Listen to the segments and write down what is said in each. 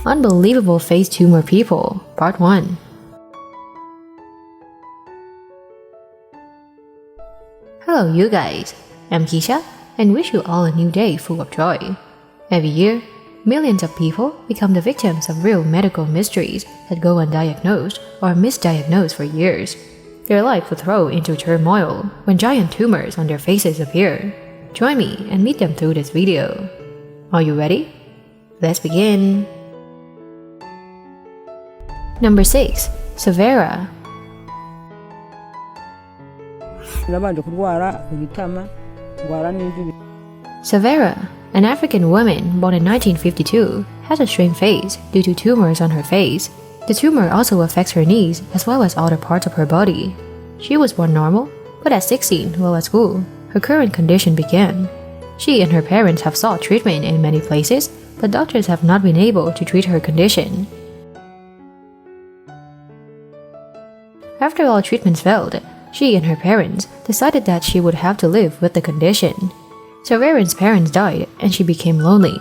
Unbelievable face tumor people, Part 1. Hello you guys, I'm Keisha and wish you all a new day full of joy. Every year, millions of people become the victims of real medical mysteries that go undiagnosed or misdiagnosed for years. Their life will throw into turmoil when giant tumors on their faces appear. Join me and meet them through this video. Are you ready? Let's begin. Number 6. Xavera. Xavera, an African woman born in 1952, has a strange face due to tumors on her face. The tumor also affects her knees as well as other parts of her body. She was born normal, but at 16, while at school, her current condition began. She and her parents have sought treatment in many places, but doctors have not been able to treat her condition. After all treatments failed, she and her parents decided that she would have to live with the condition. Xavera's parents died and she became lonely.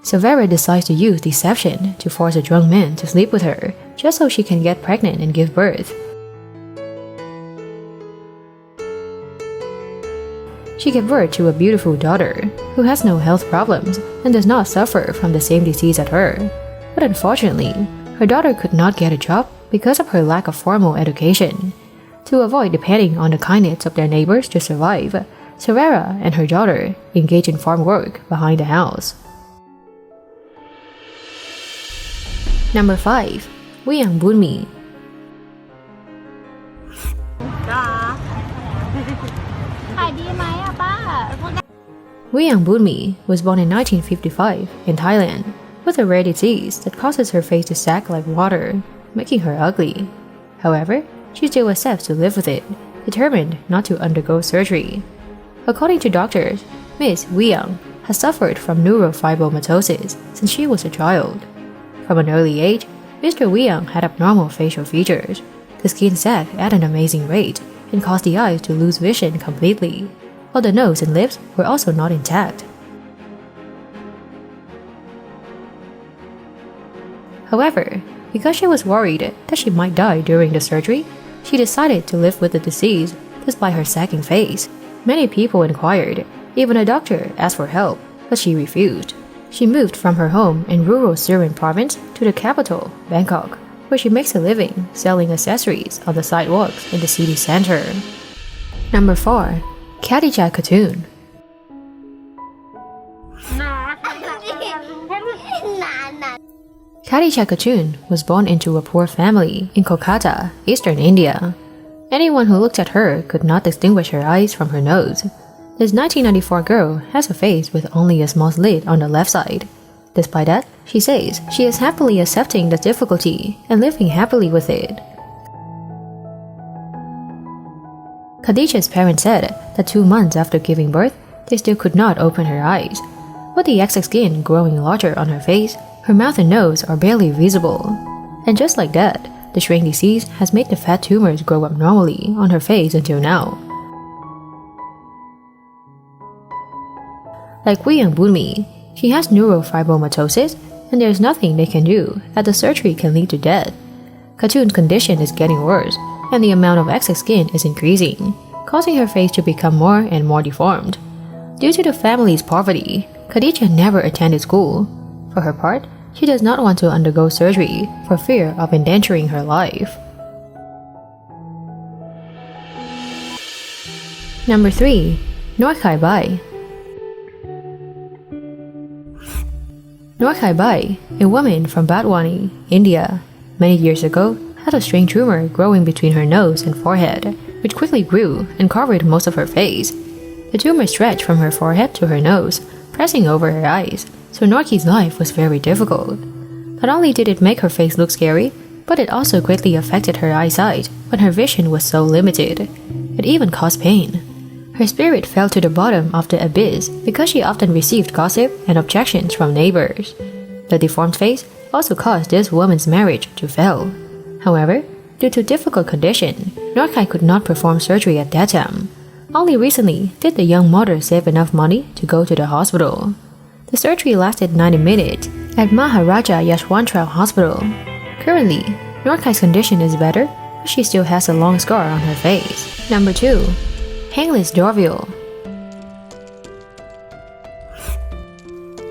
Xavera decides to use deception to force a drunk man to sleep with her just so she can get pregnant and give birth. She gave birth to a beautiful daughter who has no health problems and does not suffer from the same disease as her. But unfortunately, her daughter could not get a job because of her lack of formal education. To avoid depending on the kindness of their neighbors to survive, Xavera and her daughter engage in farm work behind the house. Number 5. Wiang Boonmee. Wiang Boonmee was born in 1955 in Thailand with a rare disease that causes her face to sag like water, making her ugly. However, she still accepts to live with it, determined not to undergo surgery. According to doctors, Miss Wiang has suffered from neurofibromatosis since she was a child. From an early age, Mr. Wiang had abnormal facial features. The skin sagged at an amazing rate and caused the eyes to lose vision completely, while the nose and lips were also not intact. However, because she was worried that she might die during the surgery, she decided to live with the disease despite her sagging face. Many people inquired, even a doctor asked for help, but she refused. She moved from her home in rural Syrian province to the capital, Bangkok, where she makes a living selling accessories on the sidewalks in the city center. Number 4. Khadija Khatoon. Khadija Khatoon was born into a poor family in Kolkata, eastern India. Anyone who looked at her could not distinguish her eyes from her nose. This 1994 girl has a face with only a small slit on the left side. Despite that, she says she is happily accepting the difficulty and living happily with it. Khadija's parents said that 2 months after giving birth, they still could not open her eyes. With the excess skin growing larger on her face, her mouth and nose are barely visible. And just like that, the shrink disease has made the fat tumors grow abnormally on her face until now. Like Wiang Boonmee, she has neurofibromatosis and there is nothing they can do as the surgery can lead to death. Khatoon's condition is getting worse and the amount of excess skin is increasing, causing her face to become more and more deformed. Due to the family's poverty, Khadija never attended school. For her part, she does not want to undergo surgery for fear of endangering her life. Number 3. Noorkhi Bai. Noorkhi Bai, a woman from Bhadwani, India, many years ago had a strange tumor growing between her nose and forehead, which quickly grew and covered most of her face. The tumor stretched from her forehead to her nose, pressing over her eyes, so Noorkhi's life was very difficult. Not only did it make her face look scary, but it also greatly affected her eyesight when her vision was so limited. It even caused pain. Her spirit fell to the bottom of the abyss because she often received gossip and objections from neighbors. The deformed face also caused this woman's marriage to fail. However, due to difficult condition, Noorkhi could not perform surgery at that time. Only recently did the young mother save enough money to go to the hospital. The surgery lasted 90 minutes, At Maharaja Yashwantrao Hospital. Currently, Noorkhi's condition is better, but she still has a long scar on her face. Number 2. Hennglise Dorvial.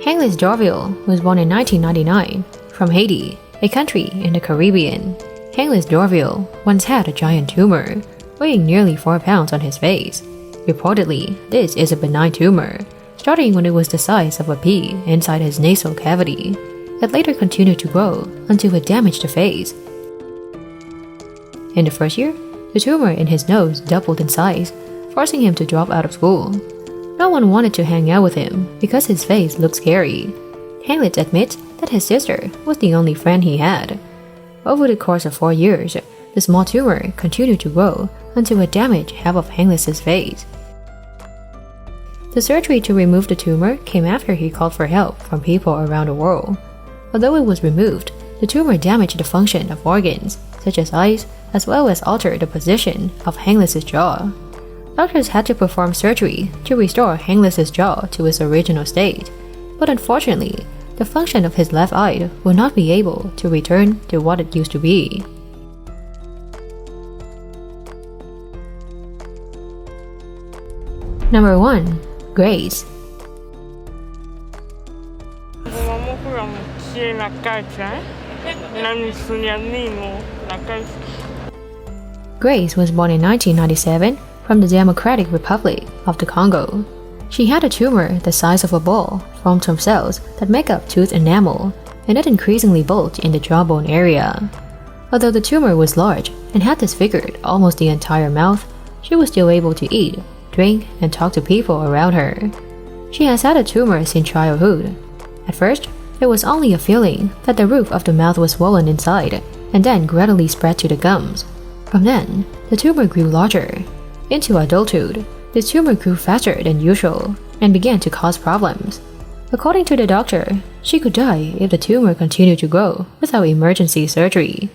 Hennglise Dorvial was born in 1999 from Haiti, a country in the Caribbean. Hennglise Dorvial once had a giant tumor, weighing nearly 4 pounds on his face. Reportedly, this is a benign tumor, starting when it was the size of a pea inside his nasal cavity. It later continued to grow until it damaged the face. In the first year, the tumor in his nose doubled in size, forcing him to drop out of school. No one wanted to hang out with him because his face looked scary. Hennglise admits that his sister was the only friend he had. Over the course of 4 years, the small tumor continued to grow until it damaged half of Hennglise's face. The surgery to remove the tumor came after he called for help from people around the world. Although it was removed, the tumor damaged the function of organs, such as eyes, as well as altered the position of Hennglise's jaw. Doctors had to perform surgery to restore Hennglise's jaw to its original state, but unfortunately, the function of his left eye will not be able to return to what it used to be. Number 1. Grace. Grace was born in 1997 from the Democratic Republic of the Congo. She had a tumor the size of a ball formed from cells that make up tooth enamel, and it increasingly bulged in the jawbone area. Although the tumor was large and had disfigured almost the entire mouth, she was still able to eat, drink, and talk to people around her. She has had a tumor since childhood. At first, there was only a feeling that the roof of the mouth was swollen inside, and then gradually spread to the gums. From then, the tumor grew larger. Into adulthood, the tumor grew faster than usual and began to cause problems. According to the doctor, she could die if the tumor continued to grow without emergency surgery.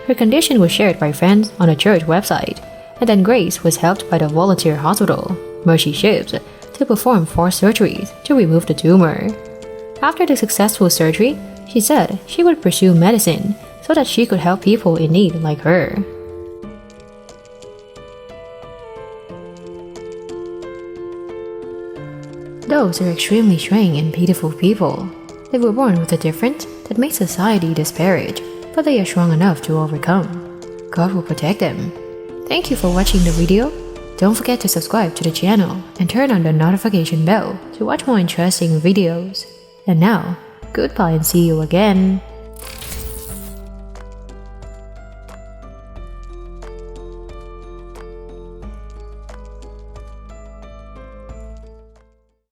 Her condition was shared by friends on a church website, and then Grace was helped by the volunteer hospital, Mercy Ships, to perform 4 surgeries to remove the tumor. After the successful surgery, she said she would pursue medicine so that she could help people in need like her. Those are extremely strange and pitiful people. They were born with a difference that makes society disparage, but they are strong enough to overcome. God will protect them. Thank you for watching the video. Don't forget to subscribe to the channel and turn on the notification bell to watch more interesting videos. And now, goodbye and see you again.